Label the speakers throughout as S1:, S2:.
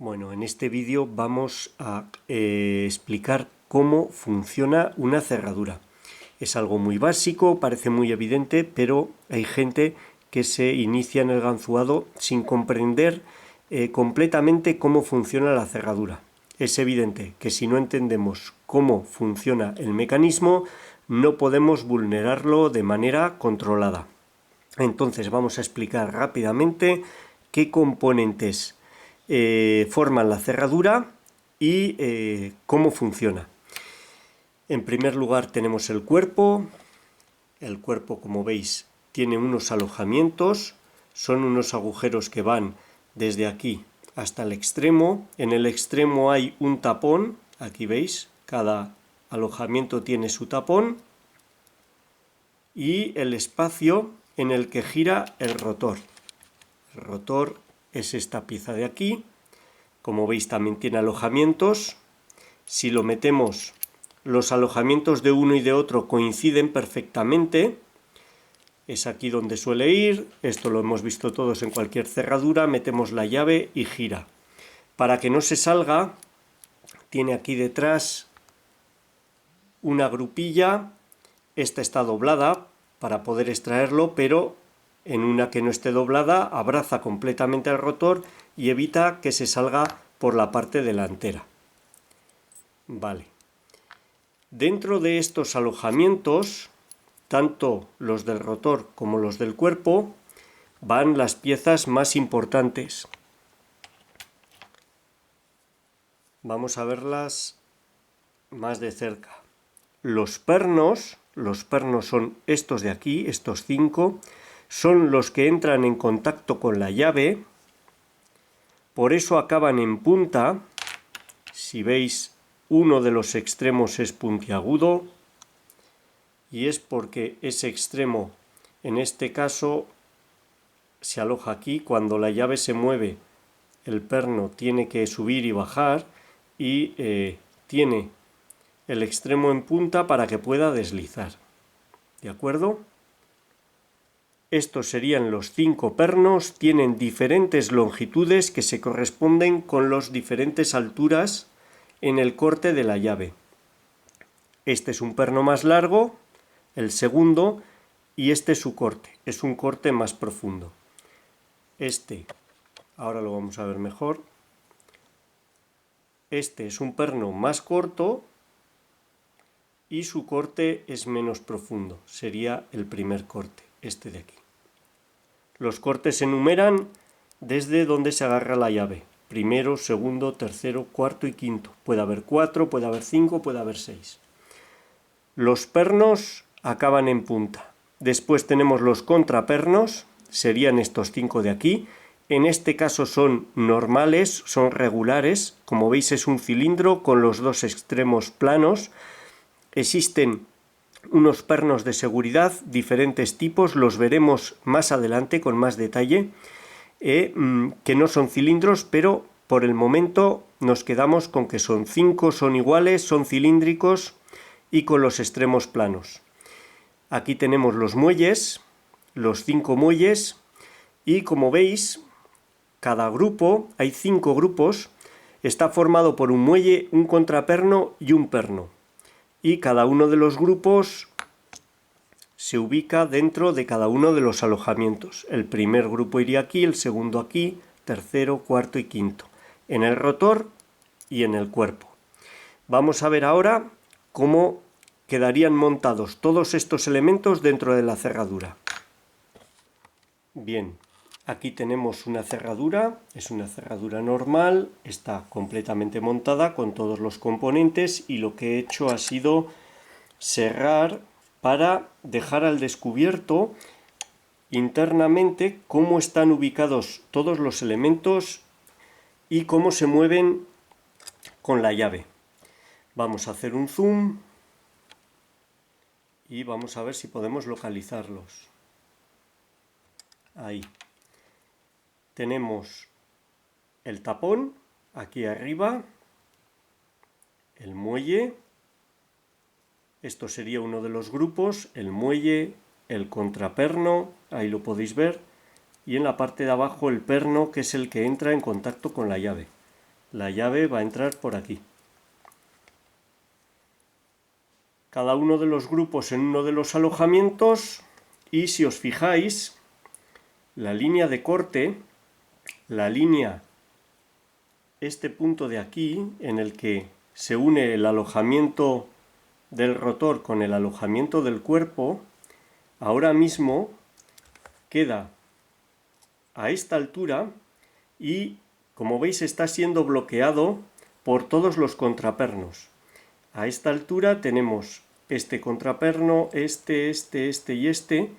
S1: Bueno, en este vídeo vamos a explicar cómo funciona una cerradura. Es algo muy básico, parece muy evidente, pero hay gente que se inicia en el ganzuado sin comprender completamente cómo funciona la cerradura. Es evidente que si no entendemos cómo funciona el mecanismo, no podemos vulnerarlo de manera controlada. Entonces vamos a explicar rápidamente qué componentes forman la cerradura y cómo funciona. En primer lugar tenemos el cuerpo. El cuerpo, como veis, tiene unos alojamientos. Son unos agujeros que van desde aquí hasta el extremo. En el extremo hay un tapón. Aquí veis, cada alojamiento tiene su tapón. Y el espacio en el que gira el rotor. El rotor es esta pieza de aquí. Como veis, también tiene alojamientos. Si lo metemos, los alojamientos de uno y de otro coinciden perfectamente. Es aquí donde suele ir. Esto lo hemos visto todos en cualquier cerradura. Metemos la llave y gira. Para que no se salga, tiene aquí detrás una grupilla. Esta está doblada para poder extraerlo, pero en una que no esté doblada abraza completamente el rotor y evita que se salga por la parte delantera. Vale. Dentro de estos alojamientos, tanto los del rotor como los del cuerpo, van las piezas más importantes. Vamos a verlas más de cerca. Los pernos son estos de aquí, estos 5, son los que entran en contacto con la llave, por eso acaban en punta. Si veis, uno de los extremos es puntiagudo, y es porque ese extremo, en este caso, se aloja aquí. Cuando la llave se mueve, el perno tiene que subir y bajar, y tiene el extremo en punta para que pueda deslizar. ¿De acuerdo? Estos serían los 5 pernos. Tienen diferentes longitudes que se corresponden con las diferentes alturas en el corte de la llave. Este es un perno más largo, el segundo, y este es su corte. Es un corte más profundo. Este, ahora lo vamos a ver mejor. Este es un perno más corto y su corte es menos profundo. Sería el primer corte, este de aquí. Los cortes se enumeran desde donde se agarra la llave. Primero, segundo, tercero, cuarto y quinto. Puede haber 4, puede haber 5, puede haber 6. Los pernos acaban en punta. Después tenemos los contrapernos, serían estos 5 de aquí. En este caso son normales, son regulares. Como veis, es un cilindro con los dos extremos planos. Existen unos pernos de seguridad, diferentes tipos, los veremos más adelante con más detalle, que no son cilindros, pero por el momento nos quedamos con que son 5, son iguales, son cilíndricos y con los extremos planos. Aquí tenemos los muelles, los 5 muelles, y como veis, cada grupo, hay 5 grupos, está formado por un muelle, un contraperno y un perno. Y cada uno de los grupos se ubica dentro de cada uno de los alojamientos. El primer grupo iría aquí, el segundo aquí, tercero, cuarto y quinto, en el rotor y en el cuerpo. Vamos a ver ahora cómo quedarían montados todos estos elementos dentro de la cerradura. Bien, aquí tenemos una cerradura, es una cerradura normal, está completamente montada con todos los componentes, y lo que he hecho ha sido cerrar para dejar al descubierto internamente cómo están ubicados todos los elementos y cómo se mueven con la llave. Vamos a hacer un zoom y vamos a ver si podemos localizarlos. Ahí. Tenemos el tapón aquí arriba, el muelle. Esto sería uno de los grupos, el muelle, el contraperno, ahí lo podéis ver, y en la parte de abajo el perno, que es el que entra en contacto con la llave. La llave va a entrar por aquí. Cada uno de los grupos en uno de los alojamientos, y si os fijáis, la línea de corte, la línea, este punto de aquí, en el que se une el alojamiento del rotor con el alojamiento del cuerpo, ahora mismo queda a esta altura y, como veis, está siendo bloqueado por todos los contrapernos. A esta altura tenemos este contraperno, este y este,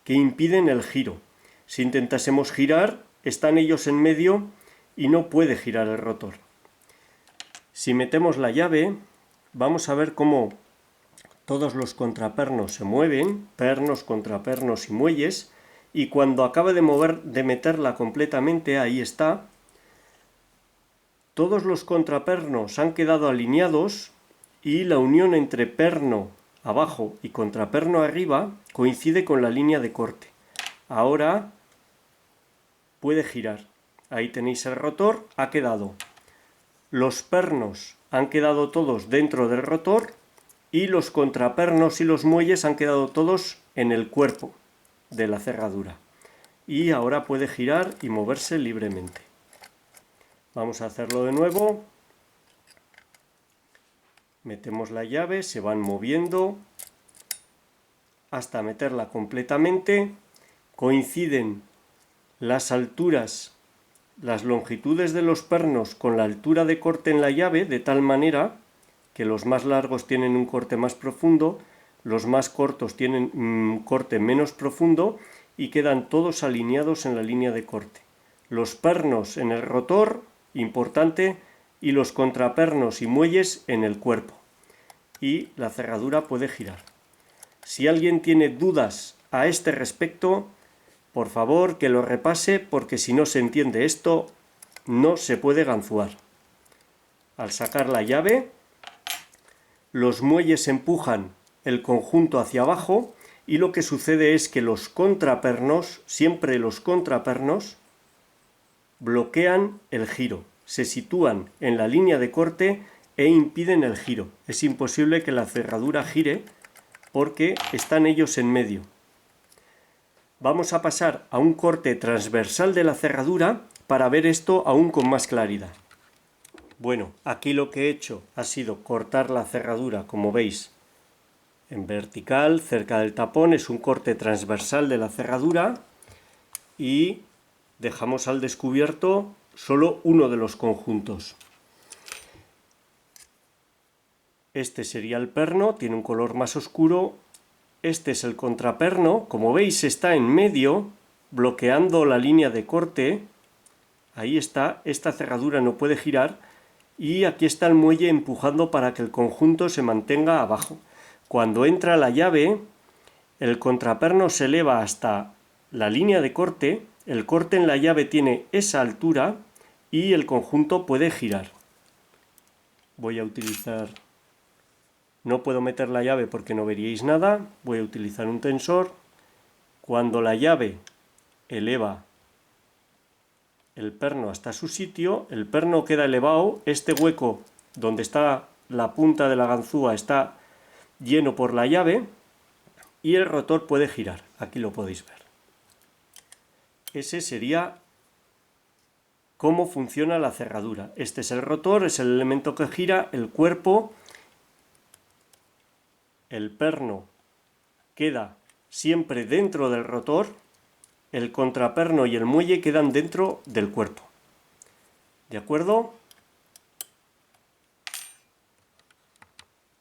S1: que impiden el giro. Si intentásemos girar, están ellos en medio y no puede girar el rotor. Si metemos la llave, vamos a ver cómo todos los contrapernos se mueven, pernos, contrapernos y muelles, y cuando acabe de meterla completamente, ahí está, todos los contrapernos han quedado alineados y la unión entre perno abajo y contraperno arriba coincide con la línea de corte. Ahora puede girar. Ahí tenéis el rotor, ha quedado. Los pernos han quedado todos dentro del rotor y los contrapernos y los muelles han quedado todos en el cuerpo de la cerradura. Y ahora puede girar y moverse libremente. Vamos a hacerlo de nuevo. Metemos la llave, se van moviendo hasta meterla completamente. Coinciden las alturas, las longitudes de los pernos con la altura de corte en la llave, de tal manera que los más largos tienen un corte más profundo, los más cortos tienen un corte menos profundo y quedan todos alineados en la línea de corte. Los pernos en el rotor, importante, y los contrapernos y muelles en el cuerpo. Y la cerradura puede girar. Si alguien tiene dudas a este respecto, por favor que lo repase, porque si no se entiende esto, no se puede ganzuar. Al sacar la llave, los muelles empujan el conjunto hacia abajo y lo que sucede es que los contrapernos, siempre los contrapernos, bloquean el giro, se sitúan en la línea de corte e impiden el giro. Es imposible que la cerradura gire porque están ellos en medio. Vamos a pasar a un corte transversal de la cerradura para ver esto aún con más claridad. Bueno, aquí lo que he hecho ha sido cortar la cerradura, como veis, en vertical, cerca del tapón. Es un corte transversal de la cerradura y dejamos al descubierto solo uno de los conjuntos. Este sería el perno, tiene un color más oscuro. Este es el contraperno, como veis está en medio, bloqueando la línea de corte. Ahí está, esta cerradura no puede girar y aquí está el muelle empujando para que el conjunto se mantenga abajo. Cuando entra la llave, el contraperno se eleva hasta la línea de corte, el corte en la llave tiene esa altura y el conjunto puede girar. Voy a utilizar... No puedo meter la llave porque no veríais nada. Voy a utilizar un tensor. Cuando la llave eleva el perno hasta su sitio, el perno queda elevado. Este hueco donde está la punta de la ganzúa está lleno por la llave y el rotor puede girar. Aquí lo podéis ver. Ese sería cómo funciona la cerradura. Este es el rotor, es el elemento que gira, el cuerpo. El perno queda siempre dentro del rotor, el contraperno y el muelle quedan dentro del cuerpo. ¿De acuerdo?